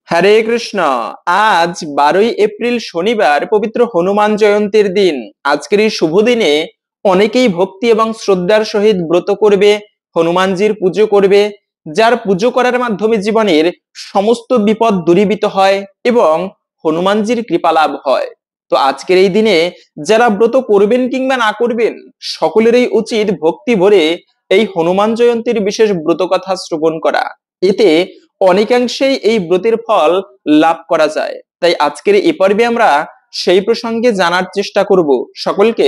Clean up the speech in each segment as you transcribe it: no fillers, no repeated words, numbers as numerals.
হরে কৃষ্ণ। আজ 12ই এপ্রিল শনিবার পবিত্র হনুমান জয়ন্তীর দিন। আজকের এই শুভ দিনে অনেকেই ভক্তি এবং শ্রদ্ধার সহিত ব্রত করবে, হনুমানজির পুজো করবে, যার পুজো করার মাধ্যমে জীবনের সমস্ত বিপদ দূরীভূত হয় এবং হনুমানজির কৃপা লাভ হয়। তো আজকের এই দিনে যারা ব্রত করবেন কিংবা না করবেন, সকলেরই উচিত ভক্তি ভরে এই হনুমান জয়ন্তীর বিশেষ ব্রত কথা শ্রবণ করা। এতে অনেকাংশেই এই ব্রতের ফল লাভ করা যায়। তাই আজকের এই পর্বে আমরা সেই প্রসঙ্গে জানার চেষ্টা করব। সকলকে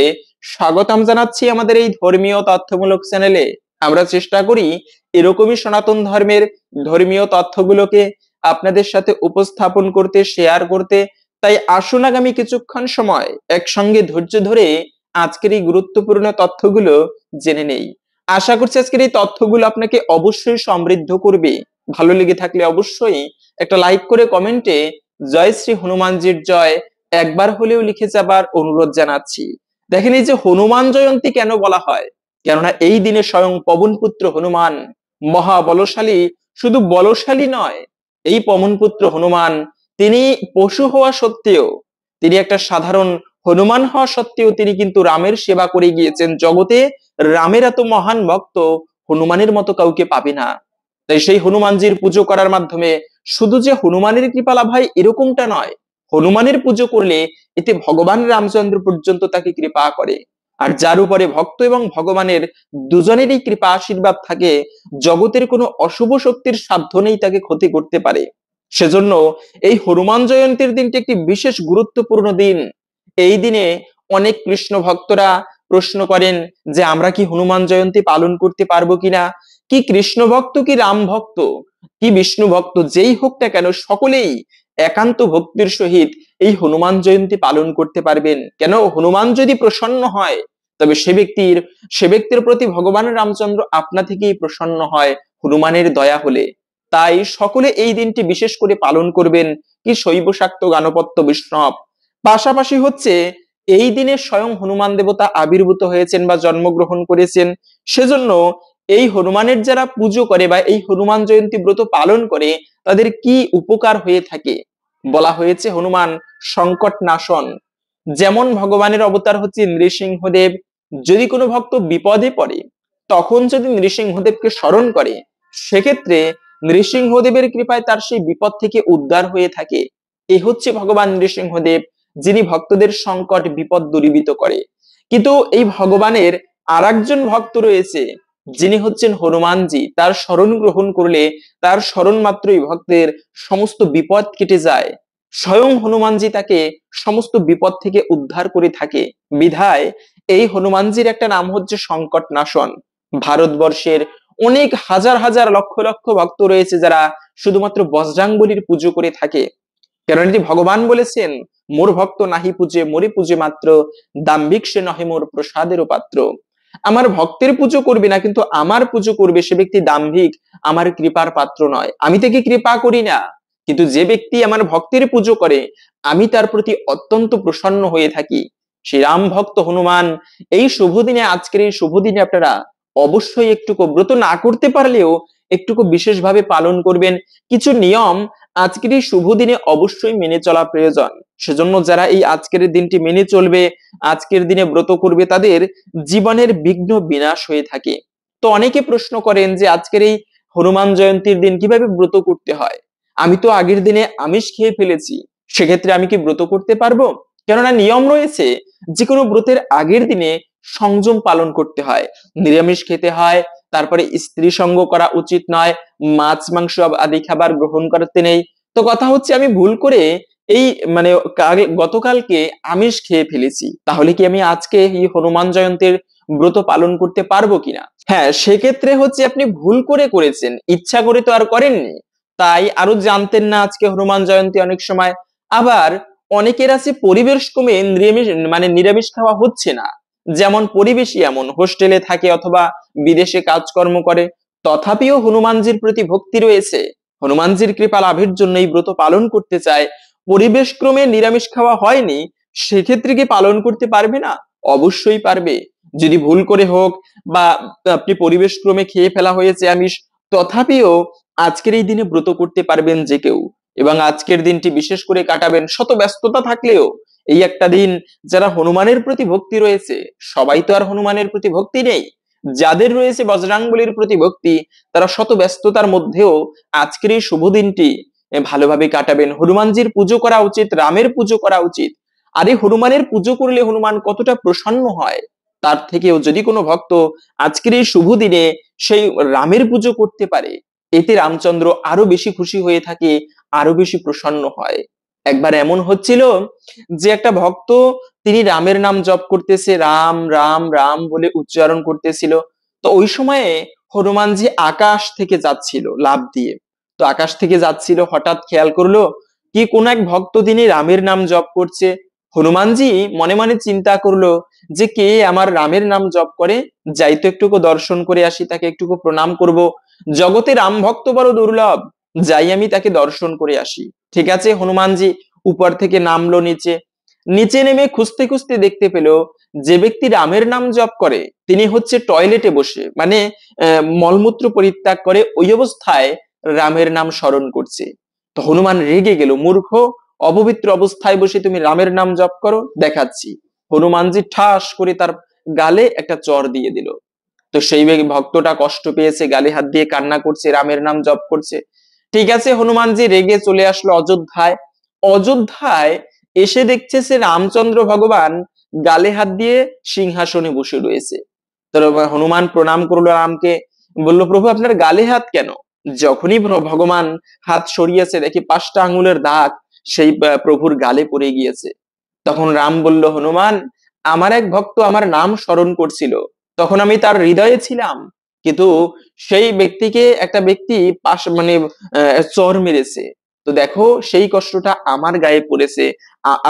স্বাগতম জানাচ্ছি আমাদের এই ধর্মীয় তথ্যমূলক চ্যানেলে। আমরা চেষ্টা করি এরকমই সনাতন ধর্মের ধর্মীয় তথ্যগুলোকে আপনাদের সাথে উপস্থাপন করতে, শেয়ার করতে। তাই আসুন আগামী কিছুক্ষণ সময় একসঙ্গে ধৈর্য ধরে আজকের এই গুরুত্বপূর্ণ তথ্যগুলো জেনে নেই। আশা করছি আজকের এই তথ্যগুলো আপনাকে অবশ্যই সমৃদ্ধ করবে। ভালো লেগে থাকলে অবশ্যই একটা লাইক করে কমেন্টে জয় শ্রী হনুমানজির জয় একবার হলেও লিখে যাবার অনুরোধ জানাচ্ছি। দেখেন, এই যে হনুমান জয়ন্তী কেন বলা হয়, কেননা এই দিনে স্বয়ং পবনপুত্র হনুমান মহাবলশালী, শুধু বলশালী নয়, এই পবনপুত্র হনুমান তিনি পশু হওয়া সত্ত্বেও, তিনি একটা সাধারণ হনুমান হওয়া সত্ত্বেও তিনি কিন্তু রামের সেবা করে গিয়েছেন। জগতে রামের এত মহান ভক্ত হনুমানের মতো কাউকে পাবে না। তাই সেই হনুমানজির পুজো করার মাধ্যমে শুধু যে হনুমানের কৃপা লাভ হয় এরকমটা নয়, হনুমানের পুজো করলে এতে ভগবান রামচন্দ্র পর্যন্ত তাকে কৃপা করে। আর যার উপরে ভক্ত এবং ভগবানের দুজনেরই কৃপা আশীর্বাদ থাকে, জগতের কোনো অশুভ শক্তির সাধ্য নেই তাকে ক্ষতি করতে পারে। সেজন্য এই হনুমান জয়ন্তীর দিনটি একটি বিশেষ গুরুত্বপূর্ণ দিন। এই দিনে অনেক কৃষ্ণ ভক্তরা প্রশ্ন করেন যে আমরা কি হনুমান জয়ন্তী পালন করতে পারবো কিনা। কি কৃষ্ণ ভক্ত, কি রাম ভক্ত, কি বিষ্ণু ভক্ত, যেই হোক না কেন, সকলেই একান্ত ভক্তির সহিত এই হনুমান জয়ন্তী পালন করতে পারবেন। কেন, হনুমান যদি প্রসন্ন হয় তবে সে ব্যক্তির প্রতি ভগবান রামচন্দ্র আপনা থেকেই প্রসন্ন হয় হনুমানের দয়া হলে। তাই সকলে এই দিনটি বিশেষ করে পালন করবেন। কি শৈব শাক্ত গানপত্য বৈষ্ণব। পাশাপাশি হচ্ছে এই দিনে স্বয়ং হনুমান দেবতা আবির্ভূত হয়েছেন বা জন্মগ্রহণ করেছেন। সেজন্য এই হনুমানের যারা পুজো করে বা এই হনুমান জয়ন্তী ব্রত পালন করে তাদের কি উপকার হয়ে থাকে, বলা হয়েছে হনুমান সংকট নাশন। যেমন ভগবানের অবতার হচ্ছে নৃসিংহদেব। যদি কোনো ভক্ত বিপদে পড়ে তখন যদি নৃসিংহদেবকে স্মরণ করে, সেক্ষেত্রে নৃসিংহদেবের কৃপায় তার সেই বিপদ থেকে উদ্ধার হয়ে থাকে। এই হচ্ছে ভগবান নৃসিংহদেব, যিনি ভক্তদের সংকট বিপদ দূরীভূত করে। কিন্তু এই ভগবানের আরেকজন ভক্ত রয়েছে, যিনি হচ্ছেন হনুমানজি। তার শরণ গ্রহণ করলে, তার শরণ মাত্রই ভক্তের সমস্ত বিপদ কেটে যায়। স্বয়ং হনুমানজি তাকে সমস্ত বিপদ থেকে উদ্ধার করে থাকে। বিধায় এই হনুমানজির একটা নাম হচ্ছে সংকট নাশন। ভারতবর্ষের অনেক হাজার হাজার লক্ষ লক্ষ ভক্ত রয়েছে যারা শুধুমাত্র বজরাঙ্গবলীর পুজো করে থাকে। কারণ এটি ভগবান বলেছেন, মোর ভক্ত নাহি পূজে, মোরে পূজে মাত্র, দাম্ভিক সে নহে মোর প্রসাদেরও পাত্র। আমার ভক্তের পুজো করবে না, কিন্তু আমার পুজো করবে সে ব্যক্তি দাম্ভিক, আমার কৃপার পাত্র নয়। আমি তাকে কৃপা করি না, কিন্তু যে ব্যক্তি আমার ভক্তের পুজো করে আমি তার প্রতি অত্যন্ত প্রসন্ন হয়ে থাকি। শ্রী রাম ভক্ত হনুমান এই শুভ দিনে, আজকের এই শুভ দিনে আপনারা অবশ্যই একটুকু ব্রত না করতে পারলেও একটুকু বিশেষভাবে পালন করবেন। কিছু নিয়ম আজকের এই শুভ দিনে অবশ্যই মেনে চলা প্রয়োজন। সেজন্য যারা এই আজকের দিনটি মেনে চলবে, আজকের দিনে ব্রত করবে, তাদের জীবনের বিঘ্ন বিনাশ হয়ে থাকে। তো অনেকে প্রশ্ন করেন যে আজকের এই হনুমান জয়ন্তীর দিন কিভাবে ব্রত করতে হয়। আমি তো আগের দিনে আমিষ খেয়ে ফেলেছি, সেক্ষেত্রে আমি কি ব্রত করতে পারবো? কেননা নিয়ম রয়েছে, যে কোনো ব্রতের আগের দিনে সংযম পালন করতে হয়, নিরামিষ খেতে হয়, তারপরে স্ত্রী সঙ্গ করা উচিত নয়, মাছ মাংস আদি খাবার গ্রহণ করতে নেই। তো কথা হচ্ছে, আমি ভুল করে এই মানে গতকালকে আমিষ খেয়ে ফেলেছি, তাহলে কি আমি আজকে এই হনুমান জয়ন্তীর ব্রত পালন করতে পারবো কিনা? হ্যাঁ, সেক্ষেত্রে হচ্ছে আপনি ভুল করে করেছেন, ইচ্ছা করে তো আর করেননি, তাই আরো জানতেন না আজকে হনুমান জয়ন্তী। অনেক সময় আবার অনেকের আছে পরিবেশ কমে নিরামিষ খাওয়া হচ্ছে না, যেমন পরিবেশই এমন, হোস্টেলে থাকে অথবা বিদেশে কাজকর্ম করে, তথাপিও হনুমানজির প্রতি ভক্তি রয়েছে, হনুমানজির কৃপা লাভের জন্য এই ব্রত পালন করতে চায়। পরিবেশ ক্রমে নিরামিষ খাওয়া হয়নি, সেক্ষেত্রে কি পালন করতে পারবে না? অবশ্যই পারবে। যদি ভুল করে হোক বা আপনি পরিবেশ ক্রমে খেয়ে ফেলা হয়েছে আমিষ, তথাপিও আজকের এই দিনে ব্রত করতে পারবেন যে কেউ। এবং আজকের দিনটি বিশেষ করে কাটাবেন। শত ব্যস্ততা থাকলেও এই একটা দিন যারা হনুমানের প্রতি ভক্তি রয়েছে, সবাই তো আর হনুমানের প্রতি ভক্তি নেই, যাদের রয়েছে বজরাঙ্গবলীর প্রতি ভক্তি, তারা শত ব্যস্ততার মধ্যেও আজকের এই শুভ দিনটি ভালোভাবে কাটাবেন। হনুমানজির পুজো করা উচিত, রামের পুজো করা উচিত। আর এই হনুমানের পুজো করলে হনুমান কতটা প্রসন্ন হয়, তার থেকেও যদি কোনো ভক্ত আজকের এই শুভ দিনে সেই রামের পুজো করতে পারে, এতে রামচন্দ্র আরো বেশি খুশি হয়ে থাকে, আরো বেশি প্রসন্ন হয়। একবার এমন হচ্ছিল যে একটা ভক্ত, তিনি রামের নাম জপ করতেছে, রাম রাম রাম বলে উচ্চারণ করতেছিল। তো ওই সময়ে হনুমানজি আকাশ থেকে যাচ্ছিল লাফ দিয়ে। তো আকাশ থেকে যাচ্ছিল, হঠাৎ খেয়াল করলো কি কোন এক ভক্ত তিনি রামের নাম জপ করছে। হনুমানজি মনে মনে চিন্তা করলো যে কে আমার রামের নাম জপ করে, যাই তো একটুকু দর্শন করে আসি, তাকে একটুকু প্রণাম করব। জগতে রাম ভক্ত বড় দুর্লভ, যাই আমি তাকে দর্শন করে আসি। ঠিক আছে, হনুমানজি উপর থেকে নামলো নিচে। নিচে নেমে খুঁজতে খুঁজতে দেখতে পেল যে ব্যক্তি রামের নাম জপ করে তিনি হচ্ছে টয়লেটে বসে, মানে মলমূত্র পরিত্যাগ করে ওই অবস্থায় রামের নাম স্মরণ করছে। তো হনুমান রেগে গেল, মূর্খ, অপবিত্র অবস্থায় বসে তুমি রামের নাম জপ করো, দেখাচ্ছি। হনুমানজি ঠাস করে তার গালে একটা চর দিয়ে দিল। তো সেই ভক্তটা কষ্ট পেয়েছে, গালে হাত দিয়ে কান্না করছে, রামের নাম জপ করছে। ঠিক আছে, হনুমানজি রেগে চলে আসলো অযোধ্যায়। অযোধ্যায় এসে দেখছে সে রামচন্দ্র ভগবান গালে হাত দিয়ে সিংহাসনে বসে রয়েছে। তো হনুমান প্রণাম করলো রামকে, বলল প্রভু আপনার গালে হাত কেন? যখনই ভগবান হাত সরিয়েছে দেখি 5টা আঙুলের দাগ সেই প্রভুর গালে পড়ে গিয়েছে। তখন রাম বলল, হনুমান, আমার এক ভক্ত আমার নাম স্মরণ করছিল, তখন আমি তার হৃদয়ে ছিলাম, কিন্তু সেই ব্যক্তিকে একটা ব্যক্তি পাশ মানে চর মেরেছে। তো দেখো সেই কষ্টটা আমার গায়ে পড়েছে,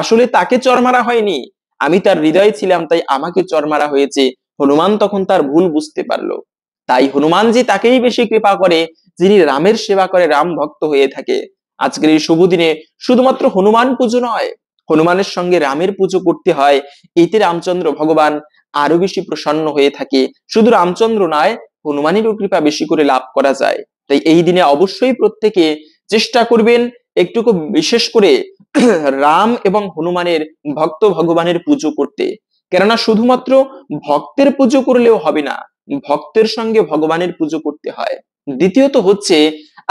আসলে তাকে চর মারা হয়নি, আমি তার হৃদয়ে ছিলাম, তাই আমাকে চর মারা হয়েছে। হনুমান তখন তার ভুল বুঝতে পারলো। তাই হনুমানজি তাকেই বেশি কৃপা করে যিনি রামের সেবা করে, রাম ভক্ত হয়ে থাকে। আজকের এই শুভ দিনে শুধুমাত্র হনুমান পুজো নয়, হনুমানের সঙ্গে রামের পুজো করতে হয়, এতে রামচন্দ্র ভগবান আরো বেশি প্রসন্ন হয়ে থাকে। শুধু রামচন্দ্র নয়, হনুমানেরও কৃপা বেশি করে লাভ করা যায়। তাই এই দিনে অবশ্যই প্রত্যেকে চেষ্টা করবেন একটুকু বিশেষ করে রাম এবং হনুমানের, ভক্ত ভগবানের পুজো করতে। কেননা শুধুমাত্র ভক্তের পুজো করলেও হবে না, ভক্তের সঙ্গে ভগবানের পুজো করতে হয়। দ্বিতীয়ত হচ্ছে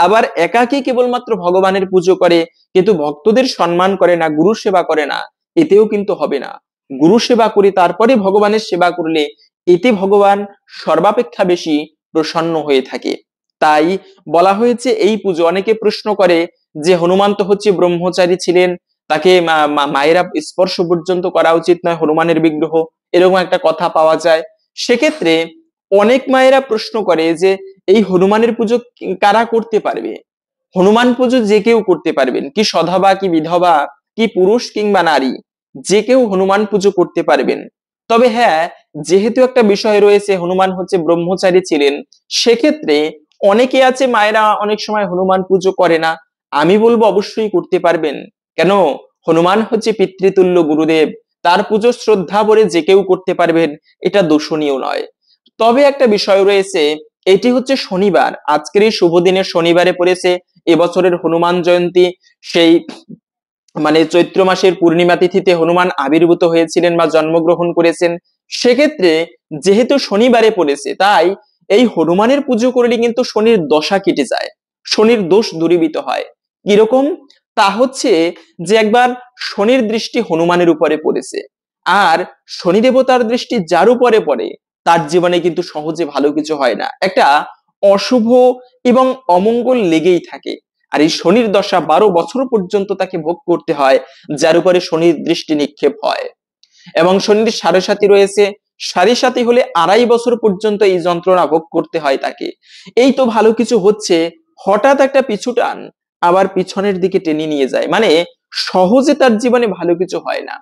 আবার একাকী কেবলমাত্র ভগবানের পুজো করে কিন্তু ভক্তদের সম্মান করে না, গুরু সেবা করে না, এতেও কিন্তু হবে না। গুরু সেবা করে তারপরে ভগবানের সেবা করলে এতে ভগবান সর্বাপেক্ষা বেশি প্রসন্ন হয়ে থাকে। তাই বলা হয়েছে এই পুজো, অনেকে প্রশ্ন করে যে হনুমান তো হচ্ছে ব্রহ্মচারী ছিলেন, তাকে মায়েরা স্পর্শ পর্যন্ত করা উচিত নয় হনুমানের বিগ্রহ, এরকম একটা কথা পাওয়া যায়। সেক্ষেত্রে অনেক মায়েরা প্রশ্ন করে যে এই হনুমানের পুজো কারা করতে পারবে? হনুমান পুজো যে কেউ করতে পারবেন, কি সধবা কি বিধবা, কি পুরুষ কিংবা নারী, যে কেউ হনুমান পুজো করতে পারবেন। তবে হ্যাঁ, যেহেতু একটা বিষয় রয়েছে হনুমান হচ্ছে ব্রহ্মচারী ছিলেন, সেক্ষেত্রে অনেকে আছে মায়েরা অনেক সময় হনুমান পুজো করে না, আমি বলবো অবশ্যই করতে পারবেন। কেন? হনুমান হচ্ছে পিতৃতুল্য গুরুদেব, তার পুজো শ্রদ্ধা ভরে যে কেউ করতে পারবেন, এটা দোষণীয় নয়। তবে একটা বিষয় রয়েছে, এটি হচ্ছে শনিবার, আজকের এই শুভ দিনে শনিবারে পড়েছে এবছরের হনুমান জয়ন্তী। সেই মানে চৈত্র মাসের পূর্ণিমা তিথিতে হনুমান আবির্ভূত হয়েছিলেন বা জন্মগ্রহণ করেছেন। সেক্ষেত্রে যেহেতু শনিবারে পড়েছে, তাই এই হনুমানের পুজো করলে কিন্তু শনির দশা কেটে যায়, শনির দোষ দূরীভূত হয়। কিরকম? তা হচ্ছে যে একবার শনির দৃষ্টি হনুমানের উপরে পড়েছে, আর শনি দেবতার দৃষ্টি যার উপরে পড়ে তার জীবনে কিন্তু সহজে ভালো কিছু হয় না, একটা অশুভ এবং অমঙ্গল লেগেই থাকে। আর এই শনির দশা 12 বছর পর্যন্ত তাকে ভোগ করতে হয়, যার উপরে শনির দৃষ্টি নিক্ষেপ হয়। এবং শনির সাড়ে সাথী রয়েছে, সাড়ে সাথী হলে 2.5 বছর পর্যন্ত এই যন্ত্রণা ভোগ করতে হয় তাকে। এই তো ভালো কিছু হচ্ছে, হঠাৎ একটা পিছু টান আবার পিছনের দিকে টেনে নিয়ে যায়, মানে সহজে তার জীবনে ভালো কিছু হয় না।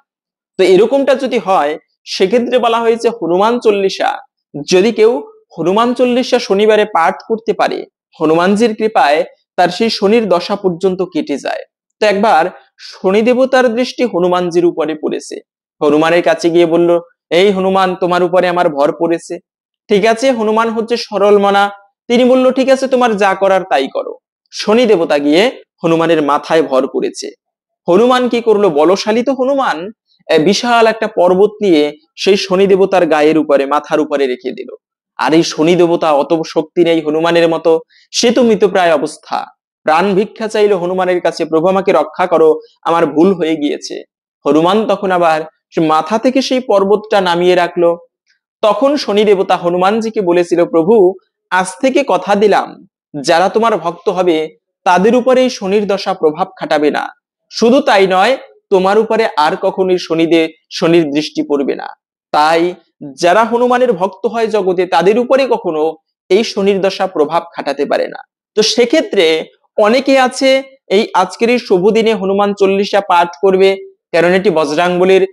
তো এরকমটা যদি হয়, সেক্ষেত্রে বলা হয়েছে হনুমান চল্লিশা যদি কেউ হনুমান চল্লিশা শনিবারে পাঠ করতে পারে, হনুমানজির কৃপায় তার সেই শনির দশা পর্যন্ত কেটে যায়। তো একবার শনি দেবতার দৃষ্টি হনুমানজির উপরে পড়েছে, হনুমানের কাছে গিয়ে বলল, এই হনুমান, তোমার উপরে আমার ভর পড়েছে। ঠিক আছে, হনুমান হচ্ছে সরল মনা, তিনি বলল ঠিক আছে তোমার যা করার তাই করো। শনি দেবতা গিয়ে হনুমানের মাথায় ভর করেছে। হনুমান কি করলো, বলশালী তো হনুমান, বিশাল একটা পর্বত নিয়ে সেই শনি দেবতার গায়ের উপরে, মাথার উপরে রেখে দিল। আর এই শনি দেবতা অত শক্তি নেই হনুমানের মতো, সে তো মৃতপ্রায় অবস্থা, প্রাণ ভিক্ষা চাইলো হনুমানের কাছে, প্রভু আমাকে রক্ষা করো, আমার ভুল হয়ে গিয়েছে। হনুমান তখন আবার মাথা থেকে সেই পর্বতটা নামিয়ে রাখলো। তখন শনি দেবতা হনুমানজিকে বলেছিল, প্রভু আজ থেকে কথা দিলাম, যারা তোমার ভক্ত হবে তাদের উপরে এই শনির দশা প্রভাব খাটাবে না। শুধু তাই নয়, তোমার উপরে আর কখনোই শনির দৃষ্টি পড়বে না। তাই যারা হনুমানের ভক্ত হয় জগতে, তাদের উপরে কখনো এই শনির দশা প্রভাব খাটাতে পারে না। তো সেক্ষেত্রে অনেকে আছে এই আজকের এই শুভ দিনে হনুমান চল্লিশা পাঠ করবে, কারণ এটি বজরাঙ্গবলীর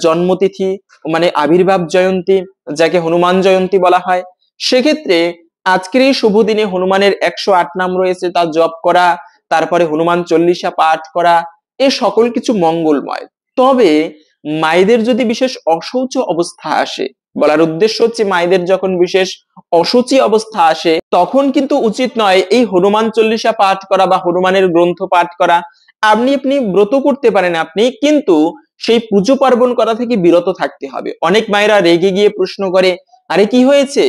জন্মতিথি, মানে আবির্ভাব জয়ন্তী, যাকে হনুমান জয়ন্তী বলা হয়। সেক্ষেত্রে আজকের এই শুভ দিনে হনুমানের 108 নাম রয়েছে, তা জপ করা, তারপরে হনুমান চল্লিশা পাঠ করা, এ সকল কিছু মঙ্গলময়। তবে মায়েদের যদি বিশেষ অশৌচ অবস্থা আসে, বলার উদ্দেশ্য হচ্ছে মায়েদের যখন বিশেষ অসুচি অবস্থা আসে, তখন কিন্তু উচিত নয় এই হনুমান চল্লিশা পাঠ করা বা হনুমানের গ্রন্থ পাঠ করা। আপনি আপনি ব্রত করতে পারেন আপনি, কিন্তু সেই পুজো পার্বণ করা থেকে বিরত থাকতে হবে। অনেক মায়েরা রেগে গিয়ে প্রশ্ন করে, আরে কি হয়েছে,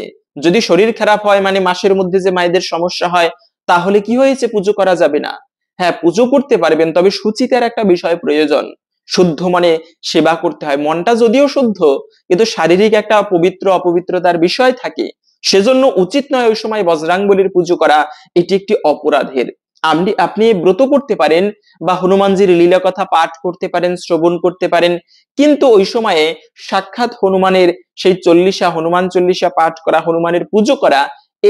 যদি শরীর খারাপ হয়, মানে মাসের মধ্যে যে মায়েদের সমস্যা হয়, তাহলে কি হয়েছে, পুজো করা যাবে না? হ্যাঁ, পুজো করতে পারবেন, তবে সুচিতার একটা বিষয় প্রয়োজন। শুদ্ধ মানে সেবা করতে হয়, মনটা যদিও শুদ্ধ, কিন্তু শারীরিক একটা পবিত্র অপবিত্রতার বিষয় থাকে। সেজন্য উচিত নয় ওই সময় বজরাঙ্গবলীর পুজো করা, এটি একটি অপরাধের। আপনি ব্রত করতে পারেন বা হনুমানজির লীলা কথা পাঠ করতে পারেন, শ্রবণ করতে পারেন, কিন্তু ওই সময়ে সাক্ষাৎ হনুমানের সেই চল্লিশা, হনুমান চল্লিশা পাঠ করা, হনুমানের পুজো করা,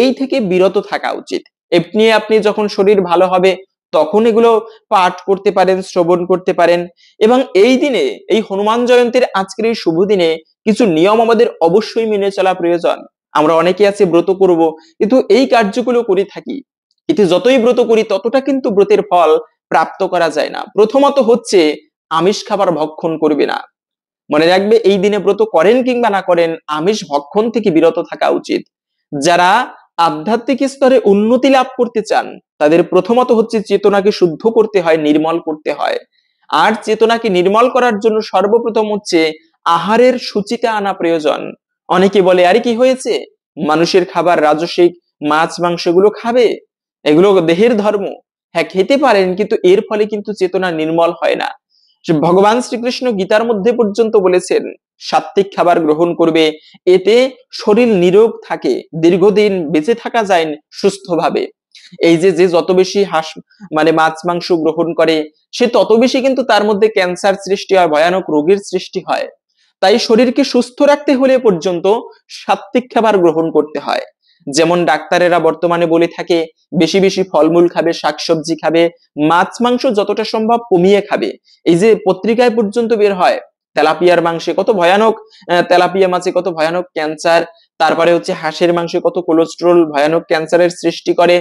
এই থেকে বিরত থাকা উচিত। এমনি আপনি যখন শরীর ভালো হবে তখন এগুলো পাঠ করতে পারেন, শ্রবণ করতে পারেন। এবং এই দিনে, এই হনুমান জয়ন্তীর আজকের এই শুভ দিনে কিছু নিয়ম আমাদের অবশ্যই মেনে চলা প্রয়োজন। আমরা অনেকে আছে ব্রত করব, কিন্তু এই কার্যগুলো করে থাকি, এতে যতই ব্রত করি ততটা কিন্তু ব্রতের ফল প্রাপ্ত করা যায় না। প্রথমত হচ্ছে আমিষ খাবার ভক্ষণ করবে না। মনে রাখবে, এই দিনে ব্রত করেন কিংবা না করেন, আমিষ ভক্ষণ থেকে বিরত থাকা উচিত। যারা আধ্যাত্মিক স্তরে উন্নতি লাভ করতে চান, তাদের প্রথমত হচ্ছে চেতনাকে শুদ্ধ করতে হয়, নির্মল করতে হয়। আর চেতনাকে নির্মল করার জন্য সর্বপ্রথম হচ্ছে আহারের সূচিটা আনা প্রয়োজন। অনেকে বলে, আরে কি হয়েছে, মানুষের খাবার রাজসিক, মাছ মাংস এগুলো খাবে, এগুলো দেহের ধর্ম। হ্যাঁ, খেতে পারেন, কিন্তু এর ফলে কিন্তু চেতনা নির্মল হয় না। ভগবান শ্রীকৃষ্ণ গীতার মধ্যে পর্যন্ত বলেছেন সাত্বিক খাবার গ্রহণ করবে, এতে শরীর নিরোগ থাকে, দীর্ঘদিন বেঁচে থাকা যায় সুস্থভাবে। এই যে যে যত বেশি মানে মাছ মাংস গ্রহণ করে, সে তত বেশি কিন্তু তার মধ্যে ক্যান্সার সৃষ্টি হয়, ভয়ানক রোগের সৃষ্টি হয়। তাই শরীরকে সুস্থ রাখতে হলে পর্যন্ত সাত্বিক খাবার গ্রহণ করতে হয়। যেমন ডাক্তারেরা বর্তমানে বলে থাকে বেশি বেশি ফলমূল খাবে, শাকসবজি খাবে, মাছ মাংস যতটা সম্ভব কমিয়ে খাবে। এই যে পত্রিকায় পর্যন্ত বের হয় তেলাপিয়ার মাংসে কত ভয়ানক, তেলাপিয়া মাছে কত ভয়ানক ক্যান্সার, তারপরে হচ্ছে হাঁসের মাংসে কত কোলেস্টেরল, ভয়ানক ক্যান্সারের সৃষ্টি করে।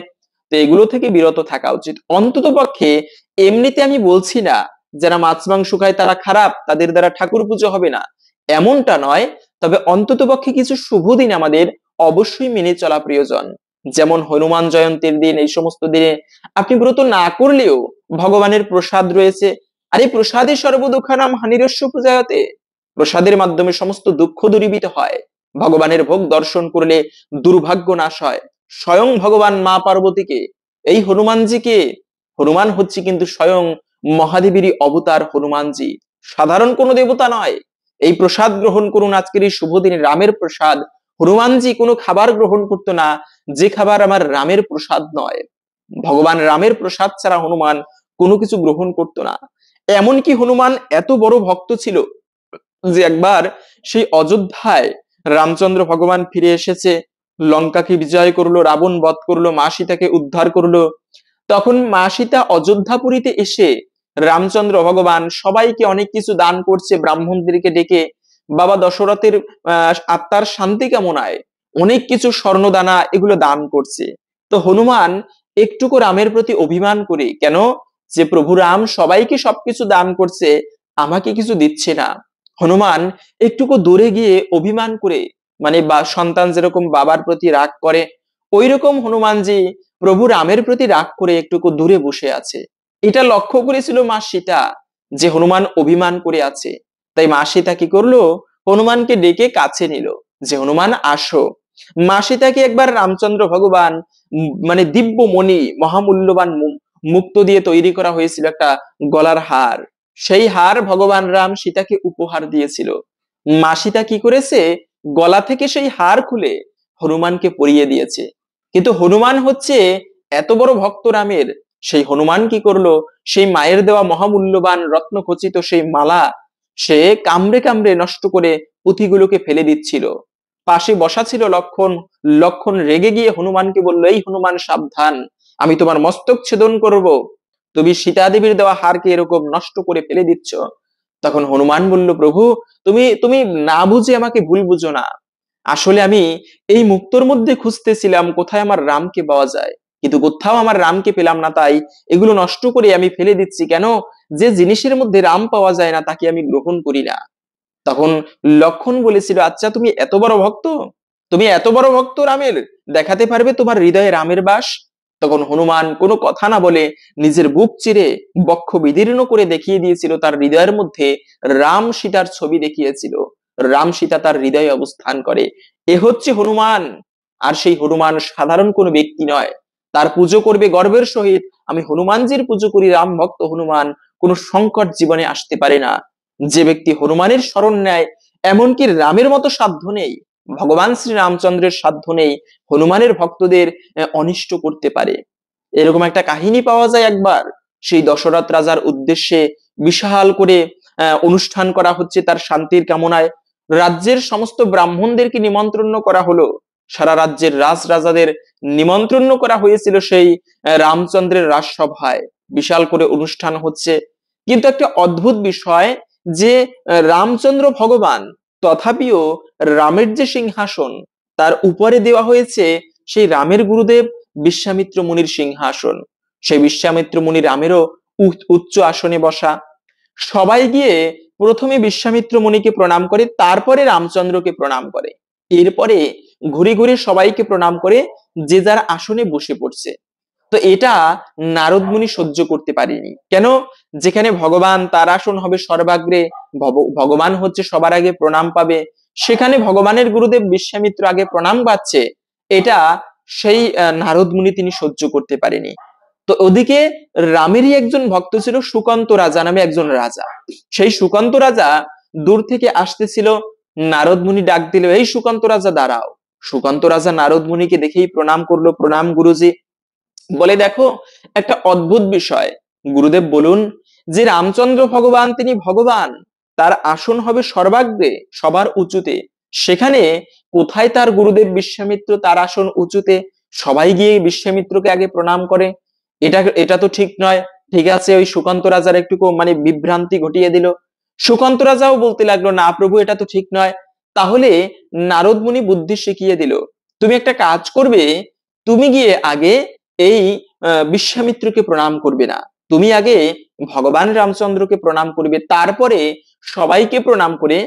তো এগুলো থেকে বিরত থাকা উচিত অন্তত পক্ষে। এমনিতে আমি বলছি না যারা মাছ মাংস খায় তারা খারাপ, তাদের দ্বারা ঠাকুর পুজো হবে না, এমনটা নয়। তবে অন্তত পক্ষে কিছু শুভ দিন আমাদের অবশ্যই মেনে চলা প্রয়োজন। যেমন হনুমান জয়ন্তীর দিন, এই সমস্ত দিনে আপনি ব্রত না করলেও ভগবানের প্রসাদ রয়েছে। আর এই প্রসাদে সর্বদুঃখানাম হানিরস্য পূজায়তে, প্রসাদের মাধ্যমে সমস্ত দুঃখ দূরীভূত হয়। ভগবানের ভোগ দর্শন করলে দুর্ভাগ্য নাশ হয়। স্বয়ং ভগবান মা পার্বতীকে, এই হনুমানজিকে, হনুমান হচ্ছে কিন্তু স্বয়ং মহাদেবীরই অবতার হনুমানজি, সাধারণ কোনো দেবতা নয়। এই প্রসাদ গ্রহণ করুন আজকের এই শুভ দিনে, রামের প্রসাদ। হনুমানজি কোনো খাবার গ্রহণ করতো না যে খাবার আমার রামের প্রসাদ নয়। ভগবান রামের প্রসাদ ছাড়া হনুমান কোনো কিছু গ্রহণ করতো না। এমনকি হনুমান এত বড় ভক্ত ছিল যে একবার সেই অযোধ্যায় রামচন্দ্র ভগবান ফিরে এসেছে, লঙ্কাকে বিজয় করলো, রাবণ বধ করলো, মা সীতাকে উদ্ধার করলো। তখন মা সীতা অযোধ্যাপুরীতে এসে রামচন্দ্র ভগবান সবাইকে অনেক কিছু দান করছে, ব্রাহ্মণদেরকে ডেকে বাবা দশরথের আত্মার শান্তি কামনায় অনেক কিছু স্বর্ণদানা এগুলো দান করছে। তো হনুমান একটুকু রামের প্রতি অভিমান করে, কেন, যে প্রভু রাম সবাইকে সবকিছু দান করছে, আমাকে কিছু দিচ্ছে না। হনুমান একটুকু দূরে গিয়ে অভিমান করে, মানে বা সন্তান যেরকম বাবার প্রতি রাগ করে, ওই রকম হনুমানজি প্রভু রামের প্রতি রাগ করে একটুকু দূরে বসে আছে। এটা লক্ষ্য করেছিল মা সীতা যে হনুমান অভিমান করে আছে। তাই মা সীতা কি করলো, হনুমানকে ডেকে কাছে নিল যে হনুমান আসো। মা সীতাকে একবার রামচন্দ্র ভগবান মানে দিব্য মণি মহামূল্যবান মুক্তো দিয়ে তৈরি করা হয়েছিল একটা গলার হার, সেই হার ভগবান রাম সীতাকে উপহার দিয়েছিল। মা সীতা কি করেছে, গলা থেকে সেই হার খুলে হনুমানকে পরিয়ে দিয়েছে। কিন্তু হনুমান হচ্ছে এত বড় ভক্ত রামের, সেই হনুমান কি করলো, সেই মায়ের দেওয়া মহামূল্যবান রত্নখচিত সেই মালা সে কামড়ে কামড়ে নষ্ট করে পুঁথিগুলোকে ফেলে দিচ্ছিল। পাশে বসা ছিল লক্ষণ। লক্ষণ রেগে গিয়ে হনুমানকে বললো, এই হনুমান সাবধান, আমি তোমার মস্তক ছেদন করব, তুমি সীতা দেবীর দেওয়া হারকে এরকম নষ্ট করে ফেলে দিচ্ছ। তখন হনুমান বলল, প্রভু তুমি তুমি না বুঝে আমাকে ভুল বুঝো না, আসলে আমি এই মুক্তোর মধ্যে খুঁজতেছিলাম কোথায় আমার রামকে পাওয়া যায়, কিন্তু কোথাও আমার রামকে পেলাম না, তাই এগুলো নষ্ট করে আমি ফেলে দিচ্ছি। কেন, যে জিনিসের মধ্যে রাম পাওয়া যায় না তাকে আমি গ্রহণ করি না। তখন লক্ষণ বলেছিল, আচ্ছা তুমি এত বড় ভক্ত, তুমি এত বড় ভক্ত রামের, দেখাতে পারবে তোমার হৃদয়ে রামের বাস? তখন হনুমান কোনো কথা না বলে নিজের বুক চিরে বক্ষ বিদীর্ণ করে দেখিয়ে দিয়েছিল, তার হৃদয়ের মধ্যে রাম সীতার ছবি দেখিয়েছিল, রাম সীতা তার হৃদয়ে অবস্থান করে। এ হচ্ছে হনুমান। আর সেই হনুমান সাধারণ কোনো ব্যক্তি নয়, তার পুজো করবে গর্বের সহিত। আমি হনুমানজির পুজো করি, রাম ভক্ত হনুমান, কোনো সংকট জীবনে আসতে পারে না। যে ব্যক্তি হনুমানের শরণ নেয়, এমনকি রামের মতো সাধ্য নেই, ভগবান শ্রী রামচন্দ্রের সাধ্য নেই হনুমানের ভক্তদের অনিষ্ট করতে পারে। এরকম একটা কাহিনী পাওয়া যায় একবার, সেই দশরথ রাজার উদ্দেশ্যে বিশাল করে অনুষ্ঠান করা হচ্ছে তার শান্তির কামনায়। রাজ্যের সমস্ত ব্রাহ্মণদেরকে নিমন্ত্রণ করা হলো, সারা রাজ্যের রাজাদের নিমন্ত্রণ করা হয়েছিল সেই রামচন্দ্রের রাজসভায়, বিশাল করে অনুষ্ঠান হচ্ছে। কিন্তু একটা অদ্ভুত বিষয় যে রামচন্দ্র ভগবান, তথাপিও রামের যে সিংহাসন তার উপরে দেওয়া হয়েছে সেই রামের গুরুদেব বিশ্বামিত্র মুনির সিংহাসন। সেই বিশ্বামিত্র মুনি রামেরও উচ্চ আসনে বসা। সবাই গিয়ে প্রথমে বিশ্বামিত্র মুনিকে প্রণাম করে, তারপরে রামচন্দ্রকে প্রণাম করে, এরপরে ঘুরে ঘুরে সবাইকে প্রণাম করে যে যার আসনে বসে পড়ছে। তো এটা নারদ মুনি সহ্য করতে পারেনি। কেন, যেখানে ভগবান তার আসন হবে সর্বাগ্রে, ভগবান হচ্ছে সবার আগে প্রণাম পাবে, সেখানে ভগবানের গুরুদেব বিশ্বামিত্র আগে প্রণাম পাচ্ছে, এটা সেই নারদ মুনি তিনি সহ্য করতে পারেনি। তো ওদিকে রামেরই একজন ভক্ত ছিল সুকান্ত রাজা নামে একজন রাজা। সেই সুকান্ত রাজা দূর থেকে আসতেছিল, নারদ মুনি ডাক দিল, এই সুকান্ত রাজা দাঁড়াও। সুকান্ত রাজা নারদ মুনিকে দেখেই প্রণাম করলো, প্রণাম গুরুজি। বলে, দেখো একটা অদ্ভুত বিষয়, গুরুদেব বলুন, যে রামচন্দ্র ভগবান তিনি ভগবান, তার আসন হবে সর্বাগ্রে সবার উঁচুতে, সেখানে কোথায় তার গুরুদেব বিশ্বামিত্র তার আসন উঁচুতে, সবাই গিয়ে বিশ্বামিত্রকে আগে প্রণাম করে, এটা এটা তো ঠিক নয়। ঠিক আছে, ওই সুকান্ত রাজার একটু মানে বিভ্রান্তি ঘটিয়ে দিল। সুকান্ত রাজাও বলতে লাগলো, না প্রভু এটা তো ঠিক নয়। তাহলে নারদ মুনি বুদ্ধি শিখিয়ে দিল, তুমি একটা কাজ করবে, তুমি গিয়ে আগে এই বিশ্বামিত্রকে প্রণাম করবে না, তুমি আগে ভগবান রামচন্দ্রকে প্রণাম করবে, তারপরে সবাইকে প্রণাম করে